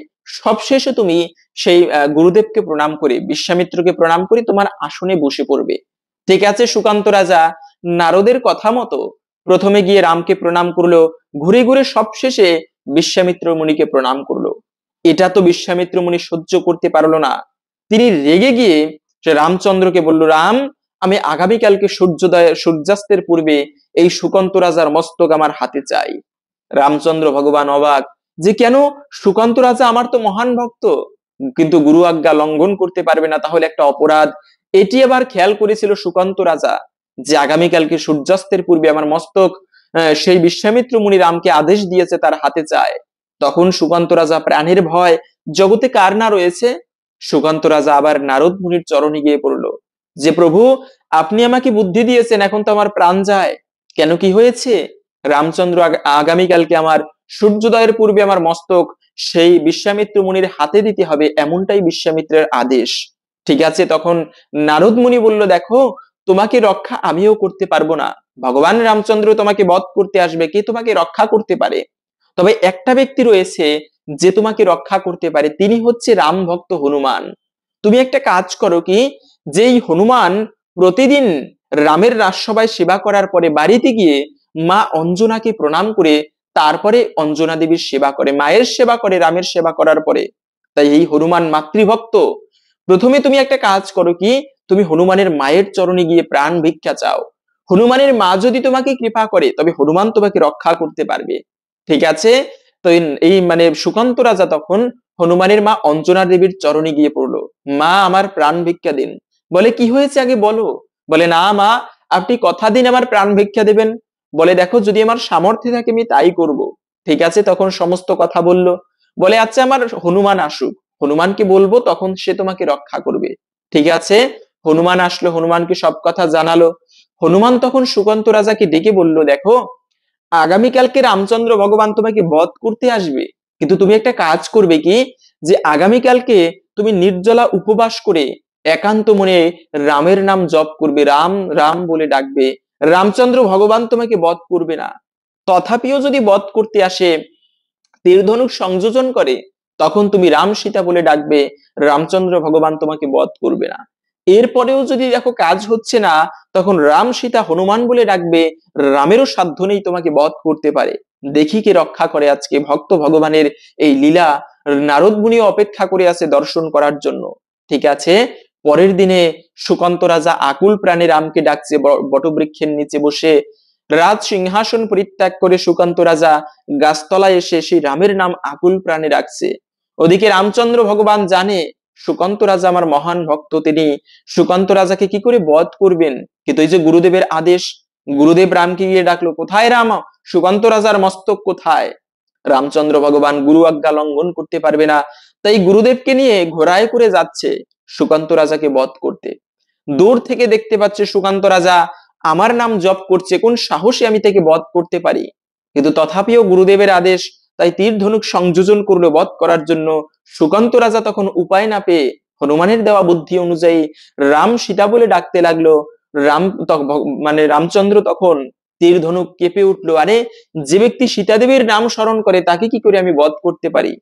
সবশেষে তুমি সেই গুরুদেবকে প্রণাম করে বিশ্বামিত্রকে প্রণাম করে তোমার আসনে বসে পড়বে। ঠিক আছে, সুকান্ত রাজা নারদের কথা মতো প্রথমে গিয়ে রামকে প্রণাম করলো, ঘুরে ঘুরে সবশেষে বিশ্বামিত্র মুনিকে প্রণাম করলো। এটা তো বিশ্বামিত্র মুনি সহ্য করতে পারলো না, তিনি রেগে গিয়ে সে রামচন্দ্রকে বলল, রাম আমি আগামীকালকে সূর্যাস্তের পূর্বে এই সুকান্ত রাজার মস্তক আমার হাতে চাই। রামচন্দ্র ভগবান অবাক, যে কেন, সুকান্ত রাজা আমার তো মহান ভক্ত, কিন্তু গুরু আজ্ঞা লঙ্ঘন করতে পারবে না, তাহলে একটা অপরাধ। এটি আবার খেয়াল করেছিল সুকান্ত রাজা যে আগামীকালকে সূর্যাস্তের পূর্বে আমার মস্তক সেই বিশ্বামিত্র মুনি রামকে আদেশ দিয়েছে তার হাতে চায়। তখন সুকান্ত রাজা প্রাণের ভয়, জগতে কার না রয়েছে, সুকান্ত রাজা আবার নারদ মুনির চরণে গিয়ে পড়লো, যে প্রভু আপনি আমাকে বুদ্ধি দিয়েছেন, এখন তো আমার প্রাণ যায়, কেন কি হয়েছে? রামচন্দ্র আগামীকালকে আমার সূর্যোদয়ের পূর্বে আমার মস্তক সেই বিশ্বামিত্র মুনির হাতে দিতে হবে, এমনটাই বিশ্বামিত্রের আদেশ। ঠিক আছে, তখন নারদ মুনি বলল, দেখো তোমাকে রক্ষা আমিও করতে পারবো না, ভগবান রামচন্দ্র তোমাকে বধ করতে আসবে, কে তোমাকে রক্ষা করতে পারে? তবে একটা ব্যক্তি রয়েছে যে তোমাকে রক্ষা করতে পারে, তিনি হচ্ছে রাম ভক্ত হনুমান। তুমি একটা কাজ করো, কি যেই হনুমান প্রতিদিন রামের রাজসভায় সেবা করার পরে বাড়িতে গিয়ে মা অঞ্জনাকে প্রণাম করে তারপরে অঞ্জনা দেবীর সেবা করে, মায়ের সেবা করে রামের সেবা করার পরে। তাই এই হনুমান মাতৃভক্ত। প্রথমে তুমি একটা কাজ করো, কি তুমি হনুমানের মায়ের চরণে গিয়ে প্রাণ ভিক্ষা চাও। হনুমানের মা যদি তোমাকে কৃপা করে তবে হনুমান তোমাকে রক্ষা করতে পারবে। ঠিক আছে? তো এই মানে সুকান্ত রাজা তখন হনুমানের মা অঞ্জনা দেবীর চরণে গিয়ে পড়লো, মা আমার প্রাণ ভিক্ষা দিন। বলে কি হয়েছে আগে বলো। বলে না মা, আপনি কথা দিন আমার প্রাণ ভিক্ষা দেবেন। বলে দেখো যদি আমার সামর্থ্য থাকে আমি তাই করব। ঠিক আছে, তখন সমস্ত কথা বলল। বলে আচ্ছা আমার হনুমান আসুক, হনুমানকে বলবো তখন সে তোমাকে রক্ষা করবে। ঠিক আছে, হনুমান আসলো, হনুমানকে সব কথা জানালো। হনুমান তখন সুকান্ত রাজাকে ডেকে বলল, দেখো আগামীকালকে রামচন্দ্র ভগবান তোমাকে বধ করতে আসবে, কিন্তু তুমি একটা কাজ করবে, কি যে আগামীকালকে তুমি নির্জলা উপবাস করে একান্ত মনে রামের নাম জপ করবে, রাম রাম বলে ডাকবে। রামচন্দ্র ভগবান তোমাকে বধ করবে না। তথাপিও যদি বধ করতে আসে, তীর ধনুক সংযোজন করে, তখন তুমি রাম সীতা বলে ডাকবে, রামচন্দ্র ভগবান তোমাকে বধ করবে না। এরপরেও যদি দেখো কাজ হচ্ছে না, তখন রাম সীতা হনুমান বলে ডাকবে, রামেরও সাধ্য নেই তোমাকে বধ করতে পারে। দেখি কে রক্ষা করে আজকে ভক্ত ভগবানের এই লীলা। নারদ মুনি অপেক্ষা করে আছে দর্শন করার জন্য। ঠিক আছে, পরের দিনে সুকান্ত রাজা আকুল প্রাণে রামকে ডাকছে বটবৃক্ষের নিচে বসে। রাজ সিংহাসন পরিত্যাগ করে সুকান্ত রাজা গাছতলায় এসে সেই রামের নাম আকুল প্রাণে রাখছে। ওদিকে রামচন্দ্র ভগবান জানে সুকান্ত রাজা আমার মহান ভক্ত, তিনি সুকান্ত রাজাকে কি করে বধ করবেন। কিন্তু এই যে গুরুদেবের আদেশ, গুরুদেব রামকে গিয়ে ডাকলো, কোথায় রাম, সুকান্ত রাজার মস্তক কোথায়। রামচন্দ্র ভগবান গুরু আজ্ঞা লঙ্ঘন করতে পারবে না, তাই গুরুদেবকে নিয়ে ঘোড়ায় করে যাচ্ছে সুকান্ত রাজাকে বধ করতে। দূর থেকে দেখতে পাচ্ছে সুকান্ত রাজা আমার নাম জপ করছে, কোন সাহসে আমি তাকে বধ করতে পারি। কিন্তু তথাপিও গুরুদেবের আদেশ, তাই তীর ধনুক সংযোজন করলো বধ করার জন্য। সুকান্ত রাজা তখন উপায় না পেয়ে হনুমানের দেওয়া বুদ্ধি অনুযায়ী রাম সীতা বলে ডাকতে লাগলো। রাম মানে রামচন্দ্র তখন তীর ধনুক কেঁপে উঠলো, আরে যে ব্যক্তি সীতা দেবীর নাম স্মরণ করে তাকে কি করে আমি বধ করতে পারি,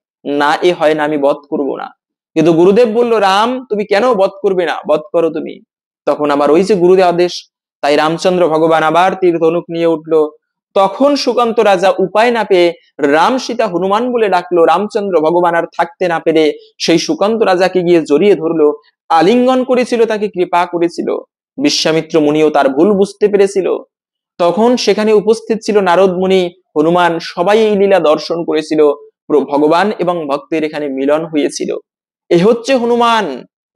না এ হয় না, আমি বধ করব না। কিন্তু গুরুদেব বলল, রাম তুমি কেন বধ করবে না, বধ করো তুমি। তখন আবার ওই যে গুরুদেব আদেশ, তাই রামচন্দ্র ভগবান আবার তীর ধনুক নিয়ে উঠলো। তখন সুকান্ত রাজা উপায় না পেয়ে রাম সীতা হনুমান বলে ডাকলো। রামচন্দ্র ভগবান আর থাকতে না পেরে সেই সুকান্ত রাজাকে গিয়ে জড়িয়ে ধরলো, আলিঙ্গন করেছিল, তাকে কৃপা করেছিল। বিশ্বামিত্র মুনিও তার ভুল বুঝতে পেরেছিল। তখন সেখানে উপস্থিত ছিল নারদ মুনি, হনুমান, সবাই এই লীলা দর্শন করেছিল। ভগবান এবং ভক্তের এখানে মিলন হয়েছিল। এ হচ্ছে হনুমান।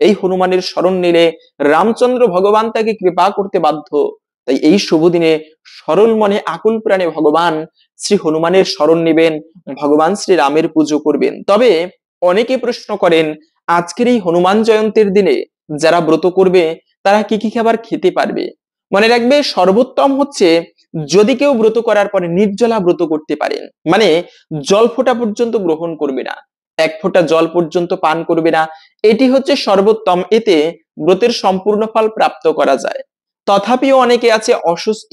এই হনুমানের শরণ নিলে রামচন্দ্র ভগবান তাকে কৃপা করতে বাধ্য। তাই এই শুভ দিনে সরল মনে আকুল প্রাণে ভগবান শ্রী হনুমানের শরণ নেবেন, ভগবান শ্রী রামের পুজো করবেন। তবে অনেকে প্রশ্ন করেন, আজকের এই হনুমান জয়ন্তীর দিনে যারা ব্রত করবে তারা কি কি খাবার খেতে পারবে। মনে রাখবে সর্বোত্তম হচ্ছে যদি কেউ ব্রত করার পরে নির্জলা ব্রত করতে পারেন, মানে জল ফোঁটা পর্যন্ত গ্রহণ করবে না, এক ফোঁটা জল পর্যন্ত পান করবে না, এটি হচ্ছে সর্বোত্তম। এতে ব্রতের সম্পূর্ণ ফল প্রাপ্ত করা যায়। তথাপিও অনেকে আছে অসুস্থ,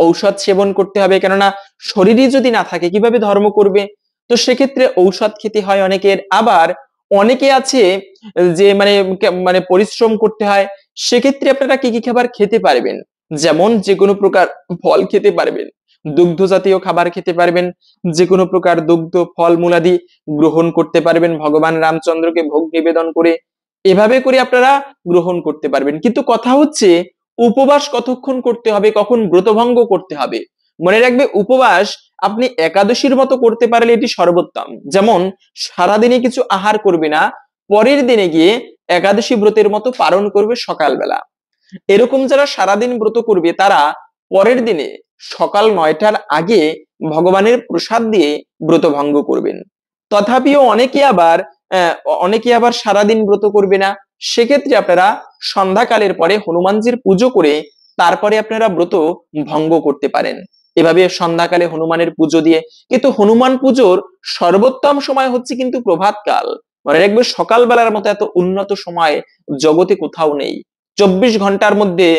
ঔষধ সেবন করতে হবে, কেননা শরীরই যদি না থাকে কিভাবে ধর্ম করবে। তো সেক্ষেত্রে ঔষধ খেতে হয় অনেকের। আবার অনেকে আছে যে মানে মানে পরিশ্রম করতে হয়, সেক্ষেত্রে আপনারা কি কি খাবার খেতে পারবেন, যেমন যে কোনো প্রকার ফল খেতে পারবেন, দুগ্ধ জাতীয় খাবার খেতে পারবেন, যে কোনো প্রকার দুগ্ধ ফল মূলাদি গ্রহণ করতে পারবেন ভগবান রামচন্দ্রকে ভোগ নিবেদন করে। এভাবে করে আপনারা গ্রহণ করতে পারবেন। কিন্তু কথা হচ্ছে উপবাস কতক্ষণ করতে হবে, কখন ব্রতভঙ্গ করতে হবে। মনে রাখবে উপবাস আপনি একাদশীর মতো করতে পারলে এটি সর্বোত্তম। যেমন সারাদিনে কিছু আহার করবে না, পরের দিনে গিয়ে একাদশী ব্রতের মতো পালন করবে সকালবেলা। এরকম যারা সারাদিন ব্রত করবে তারা পরের দিনে সকাল 9টার আগে ভগবানের প্রসাদ দিয়ে ব্রত ভঙ্গ করবেন। তথাপিও অনেকে আবার সারাদিন ব্রত করবে না, সেক্ষেত্রে আপনারা সন্ধ্যাকালের পরে হনুমানজির পুজো করে তারপরে আপনারা ব্রত ভঙ্গ করতে পারেন। এভাবে সন্ধ্যাকালে হনুমানের পুজো দিয়ে। কিন্তু হনুমান পুজোর সর্বোত্তম সময় হচ্ছে কিন্তু প্রভাতকাল। মনে রাখবে সকালবেলার মতো এত উন্নত সময় জগতে কোথাও নেই। 24 ঘন্টার মধ্যে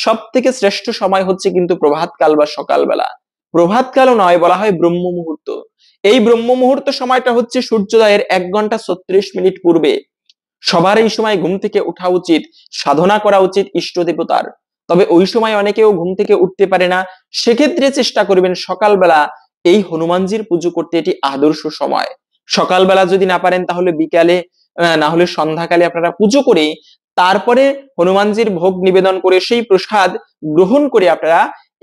সব থেকে শ্রেষ্ঠ সময় হচ্ছে কিন্তু প্রভাতকাল বা সকালবেলা। প্রভাতকালও নয়, বলা হয় ব্রহ্ম মুহূর্ত। এই ব্রহ্ম মুহূর্ত সময়টা হচ্ছে সূর্যোদয়ের 1 ঘন্টা 36 মিনিট পূর্বে। সবার এই সময় ঘুম থেকে ওঠা উচিত, সাধনা করা উচিত ইষ্ট দেবতার। তবে ওই সময় অনেকেও ঘুম থেকে উঠতে পারে না, সেক্ষেত্রে চেষ্টা করবেন সকালবেলা এই হনুমানজির পুজো করতে। এটি আদর্শ সময়। সকালবেলা যদি না পারেন তাহলে বিকালে, না হলে সন্ধ্যাকালে আপনারা পুজো করে তারপরে হনুমানজির ভোগ নিবেদন করে সেই প্রসাদ গ্রহণ করে আপনারা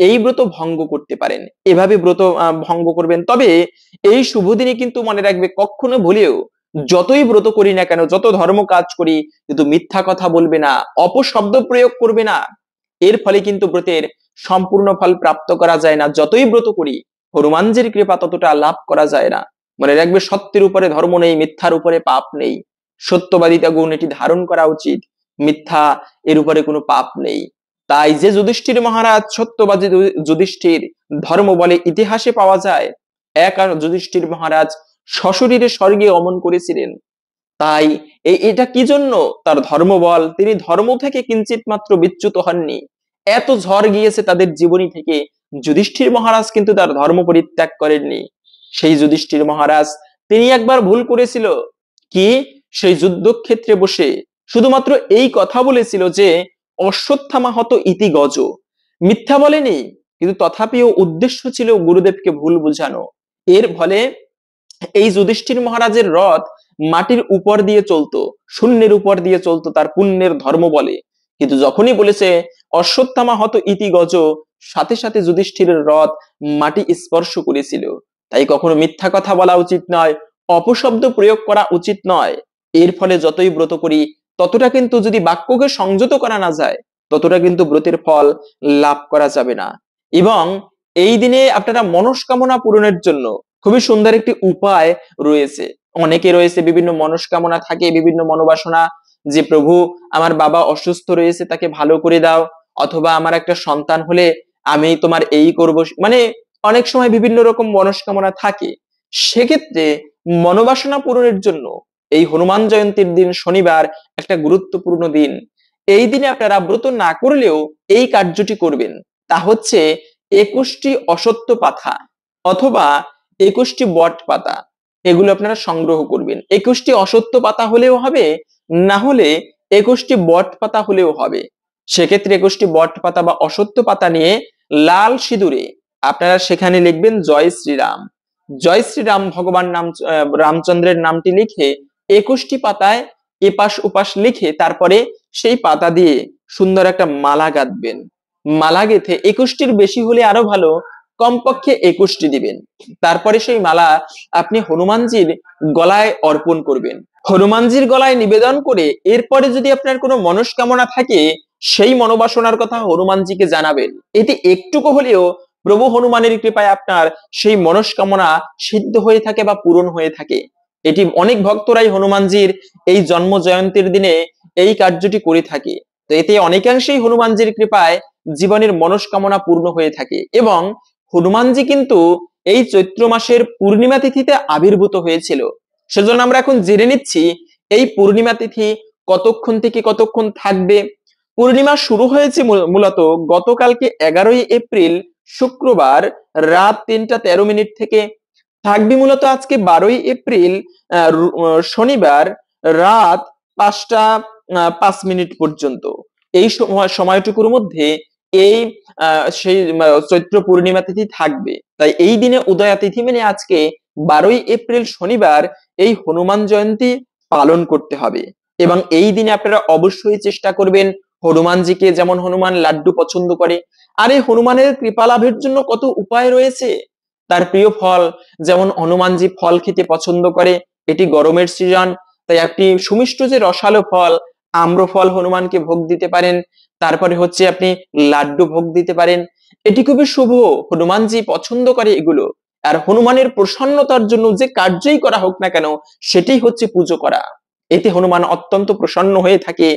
এই ব্রত ভঙ্গ করতে পারেন। এভাবে ব্রত ভঙ্গ করবেন। তবে এই শুভ দিনে কিন্তু মনে রাখবে, কখনো ভুলেও যতই ব্রত করি না কেন, যত ধর্ম কাজ করি, কিন্তু মিথ্যা কথা বলবে না, অপশব্দ প্রয়োগ করবে না। এর ফলে কিন্তু ব্রতের সম্পূর্ণ ফল প্রাপ্ত করা যায় না। যতই ব্রত করি হনুমানজির কৃপা ততটা লাভ করা যায় না। মনে রাখবে, সত্যের উপরে ধর্ম নেই, মিথ্যার উপরে পাপ নেই। সত্যবাদিতা গুণ এটি ধারণ করা উচিত, মিথ্যা এর উপরে কোনো পাপ নেই। তাই যে যুধিষ্ঠির মহারাজ সত্যবাদী যুধিষ্ঠির ধর্ম বলে ইতিহাসে পাওয়া যায়, এক আর যুধিষ্ঠির মহারাজ সশরীরে স্বর্গে গমন করেছিলেন। তাই এটা কি জন্য? তার ধর্মবল। তিনি ধর্ম থেকে কিঞ্চিত মাত্র বিচ্যুত হননি। এত ঝড় গিয়েছে তাদের জীবনী থেকে, যুধিষ্ঠির মহারাজ কিন্তু তার ধর্ম পরিত্যাগ করেননি। সেই যুধিষ্ঠির মহারাজ, তিনি একবার ভুল করেছিল কি, সেই যুদ্ধক্ষেত্রে বসে শুধুমাত্র এই কথা বলেছিল যে অশ্বত্থামা হত ইতি গজ। মিথ্যা বলেনি, কিন্তু তথাপিও উদ্দেশ্য ছিল গুরুদেবকে ভুল বোঝানো। এর ফলে এই যুধিষ্ঠির মহারাজের রথ মাটির উপর দিয়ে চলতো, শূন্যের উপর দিয়ে চলতো তার পুণ্যের ধর্ম বলে। কিন্তু যখনই বলেছে অশ্বত্থামা হত ইতি গজ, সাথে সাথে যুধিষ্ঠিরের রথ মাটি স্পর্শ করেছিল। তাই কখনো মিথ্যা কথা বলা উচিত নয়, অপশব্দ প্রয়োগ করা উচিত নয়। এর ফলে যতই ব্রত করি ততটা কিন্তু, যদি বাক্যকে সংযত করা না যায়, ততটা কিন্তু ব্রতের ফল লাভ করা যাবে না। এবং এই দিনে আপনারা মনস্কামনা পূরণের জন্য খুবই সুন্দর একটি উপায় রয়েছে। অনেকে রয়েছে বিভিন্ন মনস্কামনা থাকে, বিভিন্ন মনোবাসনা, যে প্রভু আমার বাবা অসুস্থ রয়েছে তাকে ভালো করে দাও, অথবা আমার একটা সন্তান হলে আমি তোমার এই করব, মানে অনেক সময় বিভিন্ন রকম মনস্কামনা থাকে। সেক্ষেত্রে মনোবাসনা পূরণের জন্য এই হনুমান জয়ন্তীর দিন শনিবার একটা গুরুত্বপূর্ণ দিন। এই দিনে আপনারা ব্রত না করলেও এই কার্যটি করবেন। তা হচ্ছে 21টি অশ্বত্থ পাতা অথবা 21টি বট পাতা, এগুলো আপনারা সংগ্রহ করবেন। 21টি অশ্বত্থ পাতা হলেও হবে, না হলে 21টি বট পাতা হলেও হবে। সেক্ষেত্রে 21টি বট পাতা বা অশ্বত্থ পাতা নিয়ে লাল সিঁদুরে আপনারা সেখানে লিখবেন জয় শ্রীরাম। জয় শ্রীরাম ভগবান নাম, রামচন্দ্রের নামটি লিখে 21টি পাতায় এপাশ ওপাশ লিখে তারপরে সেই পাতা দিয়ে সুন্দর একটা মালা গাঁথবেন। মালা গেঁথে 21টির বেশি হলে আরো ভালো, কমপক্ষে 21টি দিবেন। তারপরে সেই মালা আপনি হনুমানজির গলায় অর্পণ করবেন। হনুমানজির গলায় নিবেদন করে এরপরে যদি আপনার কোনো মনস্কামনা থাকে, সেই মনোবাসনার কথা হনুমানজিকে জানাবেন। এতে একটুকু হলেও প্রভু হনুমানের কৃপায় আপনার সেই মনস্কামনা সিদ্ধ হয়ে থাকে বা পূরণ হয়ে থাকে। এটি অনেক ভক্তরাই হনুমানজির এই জন্ম জয়ন্তীর দিনে এই কার্যটি করে থাকে। তো এতে অনেকাংশেই হনুমানজির কৃপায় জীবনের মনস্কামনা পূর্ণ হয়ে থাকে। এবং হনুমানজি কিন্তু এই চৈত্র মাসের পূর্ণিমা তিথিতে আবির্ভূত হয়েছিল। সেজন্য আমরা এখন জেনে নিচ্ছি এই পূর্ণিমা তিথি কতক্ষণ থেকে কতক্ষণ থাকবে। পূর্ণিমা শুরু হয়েছে মূলত গতকালকে 11ই এপ্রিল শুক্রবার রাত 3টা 13 মিনিট থেকে, থাকবে মূলত আজকে 12ই এপ্রিল শনিবার রাত 5টা 5 মিনিট পর্যন্ত। এই সময়টুকুর মধ্যে এই সেই চৈত্র পূর্ণিমা তিথি থাকবে। তাই এই দিনে উদয়া তিথি মানে আজকে 12ই এপ্রিল শনিবার এই হনুমান জয়ন্তী পালন করতে হবে। এবং এই দিনে আপনারা অবশ্যই চেষ্টা করবেন হনুমানজিকে, যেমন হনুমান লাড্ডু পছন্দ করে, আর এই হনুমানের কৃপা লাভের জন্য কত উপায় রয়েছে। তার প্রিয় ফল, যেমন হনুমানজি ফল খেতে পছন্দ করে, এটি গরমের সিজন, তাই একটি সুমিষ্ট যে রসালো ফল আম্র ফল হনুমানকে ভোগ দিতে পারেন। তারপরে হচ্ছে আপনি লাড্ডু ভোগ দিতে পারেন, এটি খুবই শুভ, হনুমানজি পছন্দ করে এগুলো। আর হনুমানের প্রসন্নতার জন্য যে কার্যই করা হোক না কেন, সেটি হচ্ছে পুজো করা। এতে হনুমান অত্যন্ত প্রসন্ন হয়ে থাকে।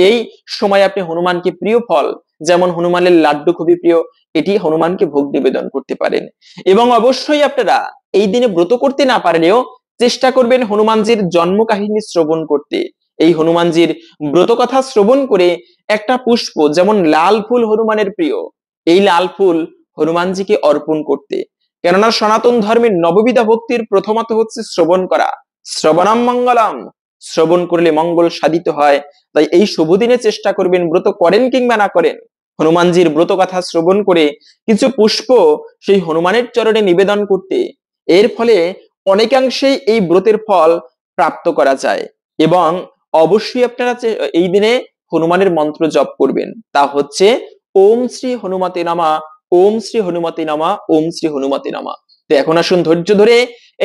এই সময় আপনি হনুমানকে প্রিয় ফল, যেমন হনুমানের লাড্ডু খুবই প্রিয়, এটি হনুমানকে ভোগ নিবেদন করতে পারেন। এবং অবশ্যই আপনারা এই দিনে ব্রত করতে না পারলেও চেষ্টা করবেন হনুমানজির জন্ম কাহিনী শ্রবণ করতে। এই হনুমানজির ব্রত কথা শ্রবণ করে একটা পুষ্প, যেমন লাল ফুল হনুমানের প্রিয়, এই লাল ফুল হনুমানজিকে অর্পণ করতে। কেননা সনাতন ধর্মের নববিধা ভক্তির প্রথমত হচ্ছে শ্রবণ করা, শ্রবণম মঙ্গলম, শ্রবণ করলে মঙ্গল সাধিত হয়। তাই এই শুভ দিনে চেষ্টা করবেন, ব্রত করেন কিংবা না করেন, হনুমানজির ব্রত কথা শ্রবণ করে কিছু পুষ্প সেই হনুমানের চরণে নিবেদন করতে। এর ফলে অনেকাংশেই এই ব্রতের ফল প্রাপ্ত করা যায়। এবং অবশ্যই আপনারা এই দিনে হনুমানের মন্ত্র জপ করবেন, তা হচ্ছে ওম শ্রী হনুমতে নমঃ, ওম শ্রী হনুমতে নমঃ, ওম শ্রী হনুমতে নমঃ। তো এখন আসুন ধৈর্য ধরে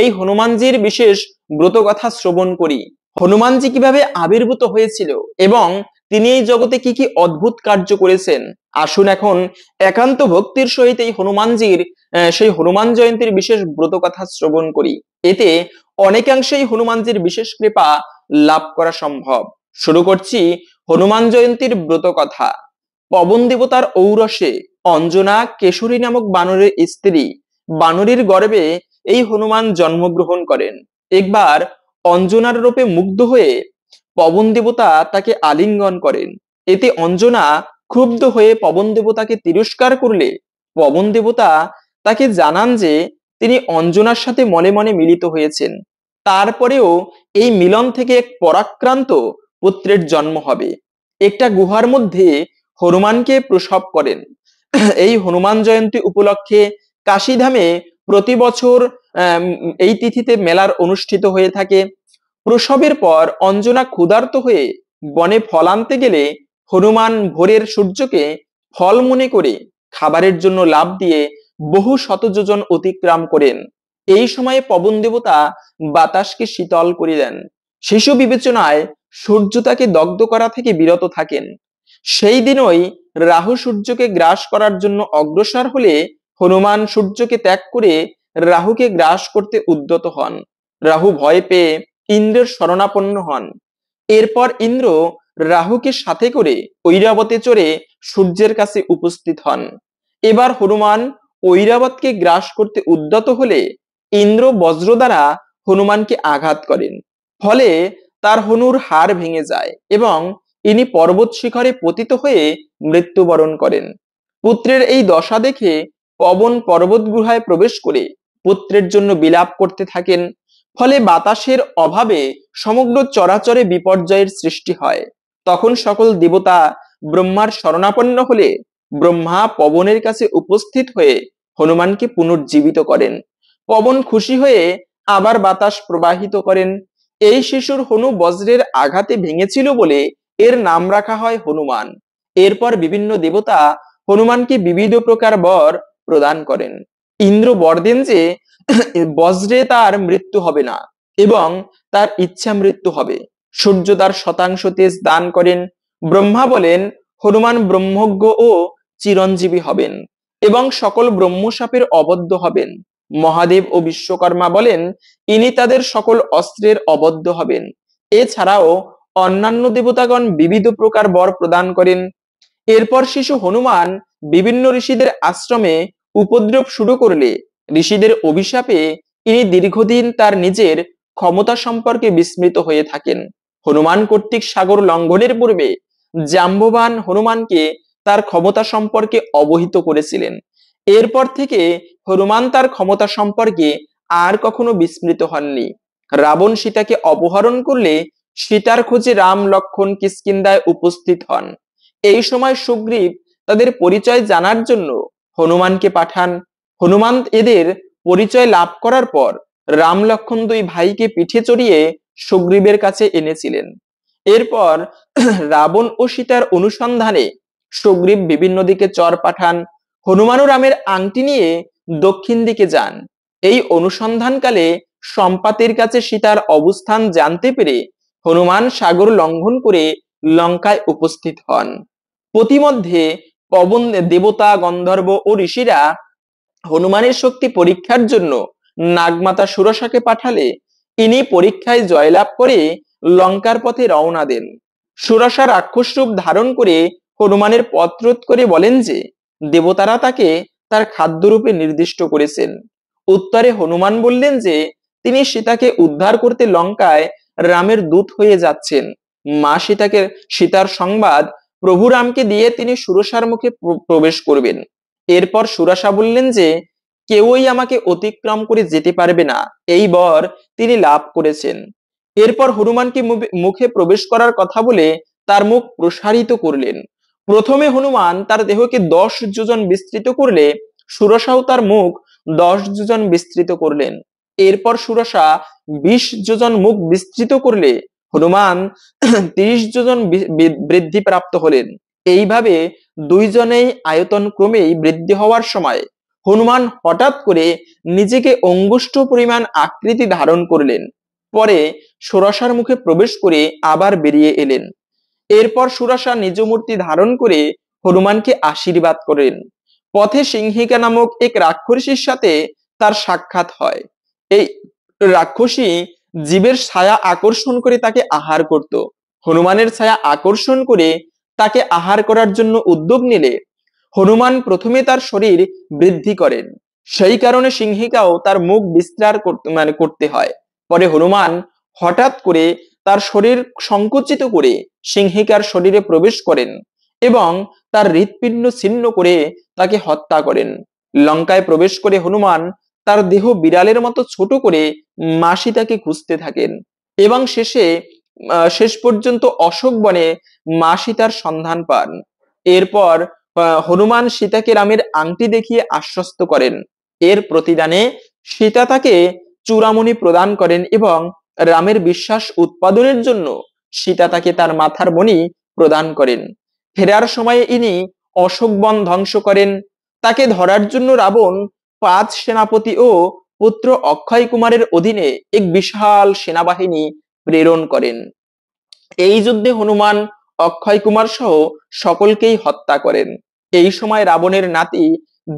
এই হনুমানজির বিশেষ ব্রত কথা শ্রবণ করি। হনুমানজি কিভাবে আবির্ভূত হয়েছিল এবং তিনি এই জগতে কি কি অদ্ভুত কার্য করেছেন। আসুন এখন একান্ত ভক্তির সহিত এই হনুমানজির সেই হনুমান জয়ন্তীর বিশেষ ব্রত কথা শ্রবণ করি। এতে অনেকাংশেই হনুমানজির বিশেষ কৃপা লাভ করা সম্ভব। শুরু করছি হনুমান জয়ন্তীর ব্রত কথা। পবন দেবতার ঔরসে অঞ্জনা কেশরী নামক বানরের স্ত্রী বানরীর গর্ভে এই হনুমান জন্মগ্রহণ করেন। একবার অঞ্জনার রূপে মুগ্ধ হয়ে পবন দেবতা তাকে আলিঙ্গন করেন। এতে অঞ্জনা ক্ষুব্ধ হয়ে পবন দেবতাকে তিরস্কার করলে পবন দেবতা তাকে জানান যে তিনি অঞ্জনার সাথে মনে মনে মিলিত হয়েছেন, তারপরেও এই মিলন থেকে এক পরাক্রান্ত পুত্রের জন্ম হবে। একটা গুহার মধ্যে হনুমানকে প্রসব করেন। এই হনুমান জয়ন্তী উপলক্ষে কাশীধামে প্রতি বছর এই তিথিতে মেলার অনুষ্ঠিত হয়ে থাকে। প্রসবের পর অঞ্জনা ক্ষুধার্ত হয়ে বনে ফল আনতে গেলে হনুমান ভোরের সূর্যকে ফল মনে করে খাবারের জন্য লাফ দিয়ে বহু শত যোজন অতিক্রম করেন। এই সময়ে পবন দেবতা বাতাসকে শীতল করে দেন। শিশু বিবেচনায় সূর্য তাকে দগ্ধ করা থেকে বিরত থাকেন। সেই দিনই রাহু সূর্যকে গ্রাস করার জন্য অগ্রসর হলে হনুমান সূর্যকে ত্যাগ করে রাহুকে গ্রাস করতে উদ্যত হন। রাহু ভয় পেয়ে ইন্দ্রের শরণাপন্ন হন। এরপর ইন্দ্র রাহুকে সাথে করে ঐরাবতে চড়ে সূর্যের কাছে উপস্থিত হন। এবার হনুমান ঐরাবতকে গ্রাস করতে উদ্যত হলে ইন্দ্র বজ্র দ্বারা হনুমানকে আঘাত করেন। ফলে তার হনুর হাড় ভেঙে যায় এবং ইনি পর্বত শিখরে পতিত হয়ে মৃত্যুবরণ করেন। পুত্রের এই দশা দেখে পবন পর্বত গুহায় প্রবেশ করে পুত্রের জন্য বিলাপ করতে থাকেন। ফলে বাতাসের অভাবে সমগ্র চরাচরে বিপর্যয়ের সৃষ্টি হয়। তখন সকল দেবতা ব্রহ্মার শরণাপন্ন হলে ব্রহ্মা পবনের কাছে উপস্থিত হয়ে হনুমানকে পুনর্জীবিত করেন। পবন খুশি হয়ে আবার বাতাস প্রবাহিত করেন। এই শিশুর হনু বজ্রের আঘাতে ভেঙেছিল বলে এর নাম রাখা হয় হনুমান। এরপর বিভিন্ন দেবতা হনুমানকে বিবিধ প্রকার বর প্রদান করেন। ইন্দ্র বর দেন যে বজ্রে তার মৃত্যু হবে না এবং তার ইচ্ছা মৃত্যু হবে। সূর্য তার শতাংশ তেজ দান করেন। ব্রহ্মা বলেন হনুমান ব্রহ্মজ্ঞ ও চিরঞ্জীবী হবেন এবং সকল ব্রহ্মশাপের অবদ্ধ হবেন। মহাদেব ও বিশ্বকর্মা বলেন ইনি তাদের সকল অস্ত্রের অবদ্ধ হবেন। এছাড়াও অন্যান্য দেবতাগণ বিবিধ প্রকার বর প্রদান করেন। এরপর শিশু হনুমান বিভিন্ন ঋষিদের আশ্রমে উপদ্রব শুরু করলে ঋষিদের অভিশাপে ইনি দীর্ঘদিন তার নিজের ক্ষমতা সম্পর্কে বিস্মৃত হয়ে থাকেন। হনুমান কর্তৃক সাগর লঙ্ঘনের পূর্বে জাম্ববান হনুমানকে তার ক্ষমতা সম্পর্কে অবহিত করেছিলেন। এরপর থেকে হনুমান তার ক্ষমতা সম্পর্কে আর কখনো বিস্মৃত হননি। রাবণ সীতাকে অপহরণ করলে সীতার খোঁজে রাম লক্ষণ কিষ্কিন্ধায় উপস্থিত হন। এই সময় সুগ্রীব তাদের পরিচয় জানার জন্য হনুমানকে পাঠান। হনুমান এদের পরিচয় লাভ করার পর রাম লক্ষণ দুই ভাইকে পিঠে চড়িয়ে সুগ্রীবের কাছে এনেছিলেন। এরপর রাবণ ও সীতার অনুসন্ধানে সুগ্রীব বিভিন্ন দিকে চর পাঠান। হনুমান ও রামের আংটি নিয়ে দক্ষিণ দিকে যান। এই অনুসন্ধানকালে সম্পাতির কাছে সীতার অবস্থান জানতে পেরে হনুমান সাগর লঙ্ঘন করে লঙ্কায় উপস্থিত হন। প্রতিমধ্যে পবন দেবতা গন্ধর্ব ও ঋষিরা হনুমানের শক্তি পরীক্ষার জন্য নাগমাতা সুরসাকে পাঠালে ইনি পরীক্ষায় জয়লাভ করে লঙ্কার পথে রওনা দেন। সুরসা রাক্ষস রূপ ধারণ করে হনুমানের পথ রোধ করে বলেন যে দেবতারা তাকে তার খাদ্যরূপে নির্দিষ্ট করেছেন। উত্তরে হনুমান বললেন যে তিনি সীতাকে উদ্ধার করতে লঙ্কায় রামের দূত হয়ে যাচ্ছেন। মা সীতার সংবাদ প্রভু রামকে দিয়ে তিনি সুরসার মুখে প্রবেশ করবেন। এরপর সুরসা বললেন যে কেউই আমাকে অতিক্রম করে যেতে পারবে না, এই বর তিনি লাভ করেছেন। এরপর হনুমানকে মুখে প্রবেশ করার কথা বলে তার মুখ প্রসারিত করলেন। প্রথমে হনুমান তার দেহকে 10 যোজন বিস্তৃত করলে সুরসাও তার মুখ 10 যোজন বিস্তৃত করলেন। এরপর সুরসা 20 যোজন মুখ বিস্তৃত করলে হনুমান 30 যোজন বৃদ্ধি প্রাপ্ত হলেন। এইভাবে দুইজনেই আয়তন ক্রমেই বৃদ্ধি হওয়ার সময় হনুমান হঠাৎ করে নিজেকে অঙ্গুষ্ঠ পরিমাণ আকৃতি ধারণ করলেন। পরে সুরসার মুখে প্রবেশ করে আবার বেরিয়ে এলেন। এরপর সুরসা নিজ মূর্তি ধারণ করে হনুমানকে আশীর্বাদ করেন। পথে সিংহিকা নামক এক রাক্ষসীর সাথে তার সাক্ষাৎ হয়। এই রাক্ষসী জীবের ছায়া আকর্ষণ করে তাকে আহার করত। হনুমানের ছায়া আকর্ষণ করে তাকে আহার করার জন্য উদ্যোগ নিলে হনুমান প্রথমে তার শরীর বৃদ্ধি করেন। সেই কারণে সিংহিকাও তার মুখ বিস্তার করতে হয়। পরে হনুমান হঠাৎ করে তার শরীর সংকুচিত করে সিংহিকার শরীরে প্রবেশ করেন এবং তার হৃৎপিণ্ড ছিন্ন করে তাকে হত্যা করেন। লঙ্কায় প্রবেশ করে হনুমান তার দেহ বিড়ালের মতো ছোট করে মা সীতাকে খুঁজতে থাকেন এবং শেষ পর্যন্ত অশোক বনে মা সীতার সন্ধান পান। এরপর হনুমান সীতাকে রামের আংটি দেখিয়ে আশ্বস্ত করেন। এর প্রতিদানে সীতা তাকে চূড়ামণি প্রদান করেন এবং রামের বিশ্বাস উৎপাদনের জন্য সীতা তাকে তার মাথার মণি প্রদান করেন। ফেরার সময়ে ইনি অশোক বন ধ্বংস করেন। তাকে ধরার জন্য রাবণ 5 সেনাপতি ও পুত্র অক্ষয় কুমারের অধীনে এক বিশাল সেনাবাহিনী প্রেরণ করেন। এই যুদ্ধে হনুমান অক্ষয় কুমার সহ সকলকেই হত্যা করেন। এই সময় রাবণের নাতি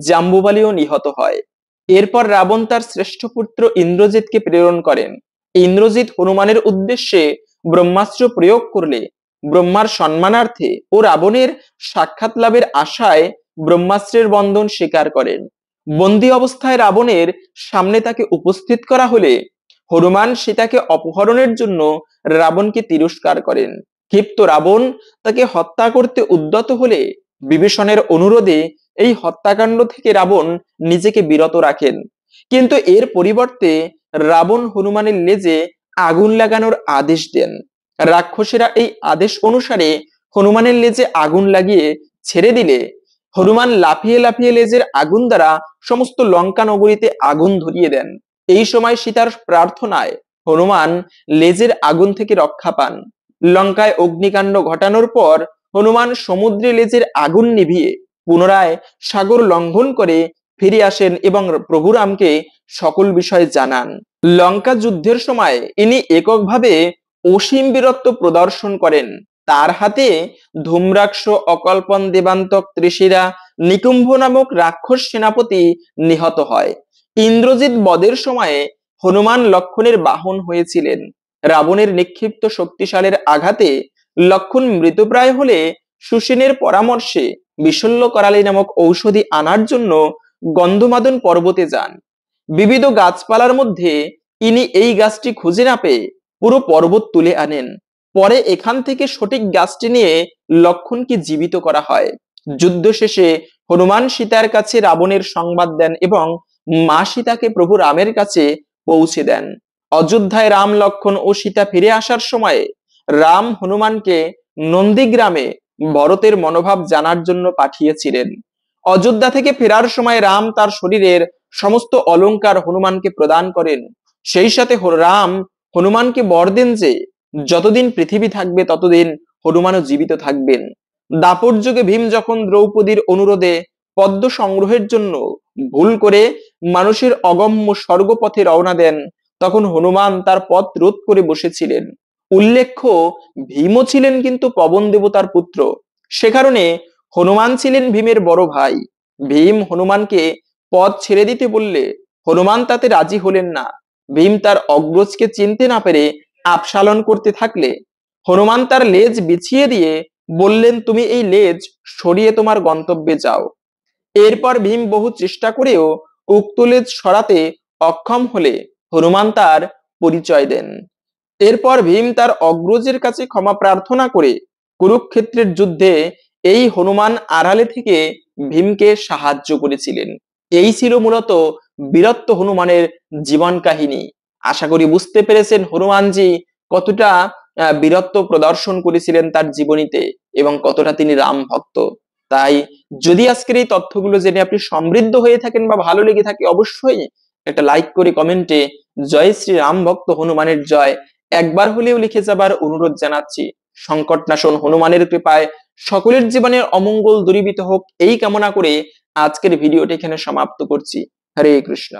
জাম্বুবালিও নিহত হয়। এরপর রাবণ তার শ্রেষ্ঠ পুত্র ইন্দ্রজিৎকে প্রেরণ করেন। ইন্দ্রজিৎ হনুমানের উদ্দেশ্যে ব্রহ্মাস্ত্র প্রয়োগ করলে ব্রহ্মার সম্মানার্থে ও রাবণের সাক্ষাৎ লাভের আশায় ব্রহ্মাস্ত্রের বন্ধন স্বীকার করেন। বন্দী অবস্থায় রাবণের সামনে তাকে উপস্থিত করা হলে হনুমান সীতাকে অপহরণের জন্য রাবণকে তিরস্কার করেন। ক্ষিপ্ত রাবণ তাকে হত্যা করতে উদ্যত হলে বিভীষণের অনুরোধে এই হত্যাকাণ্ড থেকে রাবণ নিজেকে বিরত রাখেন। কিন্তু এর পরিবর্তে রাবণ হনুমানের লেজে আগুন লাগানোর আদেশ দেন। রাক্ষসীরা এই আদেশ অনুসারে হনুমানের লেজে আগুন লাগিয়ে ছেড়ে দিলে হনুমান লাফিয়ে লাফিয়ে লেজের আগুন দ্বারা সমস্ত লঙ্কা নগরীতে আগুন ধরিয়ে দেন। এই সময় সীতার প্রার্থনায় হনুমান লেজের আগুন থেকে রক্ষা পান। লঙ্কায় অগ্নিকাণ্ড ঘটানোর পর হনুমান সমুদ্রে লেজের আগুন নিভিয়ে পুনরায় সাগর লঙ্ঘন করে ফিরে আসেন এবং প্রভু রামকে সকল বিষয় জানান। লঙ্কা যুদ্ধের সময় ইনি এককভাবে অসীম বীরত্ব প্রদর্শন করেন। তার হাতে ধূম্রাক্ষ, অকল্পন, দেবান্তক, ত্রিশিরা, নিকুম্ভ নামক রাক্ষস সেনাপতি নিহত হয়। ইন্দ্রজিৎ বধের সময়ে হনুমান লক্ষণের বাহন হয়েছিলেন। রাবণের নিক্ষিপ্ত শক্তিশালের আঘাতে লক্ষণ মৃতপ্রায় হলে সুসেনের পরামর্শে বিশল্য করালি নামক ঔষধি আনার জন্য গন্ধমাদন পর্বতে যান। বিবিধ গাছপালার মধ্যে ইনি এই গাছটি খুঁজে না পেয়ে পুরো পর্বত তুলে আনেন। পরে এখান থেকে সঠিক গাছটি নিয়ে লক্ষণকে জীবিত করা হয়। যুদ্ধ শেষে হনুমান সীতার কাছে রাবণের সংবাদ দেন এবং মা সীতাকে প্রভু রামের কাছে পৌঁছে দেন। অযোধ্যায় রাম, লক্ষণ ও সীতা ফিরে আসার সময়ে রাম হনুমানকে নন্দীগ্রামে ভরতের মনোভাব জানার জন্য পাঠিয়েছিলেন। অযোধ্যা থেকে ফেরার সময় রাম তার শরীরের সমস্ত অলংকার হনুমানকে প্রদান করেন। সেই সাথে রাম হনুমানকে বর দেন যে যতদিন পৃথিবী থাকবে ততদিন হনুমানও জীবিত থাকবেন। দাপর যুগে ভীম যখন দ্রৌপদীর অনুরোধে পদ্ম সংগ্রহের জন্য ভুল করে মানুষের অগম্য স্বর্গপথে রওনা দেন, তখন হনুমান তার পথ রোধ করে বসেছিলেন। উল্লেখ্য, ভীমও ছিলেন কিন্তু পবন দেবতার পুত্র। সে কারণে হনুমান ছিলেন ভীমের বড় ভাই। ভীম হনুমানকে পথ ছেড়ে দিতে বললে হনুমান তাতে রাজি হলেন না। ভীম তার অগ্রজকে চিনতে না পেরে আপসালন করতে থাকলে হনুমান তার লেজ বিছিয়ে দিয়ে বললেন, তুমি এই লেজ সরিয়ে তোমার গন্তব্যে যাও। এরপর ভীম বহু চেষ্টা করেও উক্ত লেজ সরাতে অক্ষম হলে হনুমান তার পরিচয় দেন। এরপর ভীম তার অগ্রজের কাছে ক্ষমা প্রার্থনা করে কুরুক্ষেত্রের যুদ্ধে এই হনুমান আড়ালে থেকে ভীমকে সাহায্য করেছিলেন। এই ছিল মূলত বীরত্ব হনুমানের জীবন কাহিনী। আশা করি বুঝতে পেরেছেন হনুমানজি কতটা বীরত্ব প্রদর্শন করেছিলেন তার জীবনীতে এবং কতটা তিনি রাম ভক্ত। তাই যদি আজকের এই তথ্যগুলো জেনে আপনি সমৃদ্ধ হয়ে থাকেন বা ভালো লেগে থাকে, অবশ্যই একটা লাইক করে কমেন্টে জয় শ্রী রাম ভক্ত হনুমানের জয় একবার হলেও লিখে যাবার অনুরোধ জানাচ্ছি। সংকট নাশন হনুমানের কৃপায় সকলের জীবনের অমঙ্গল দূরীভূত হোক এই কামনা করে আজকের ভিডিওটি এখানে সমাপ্ত করছি। হরে কৃষ্ণ।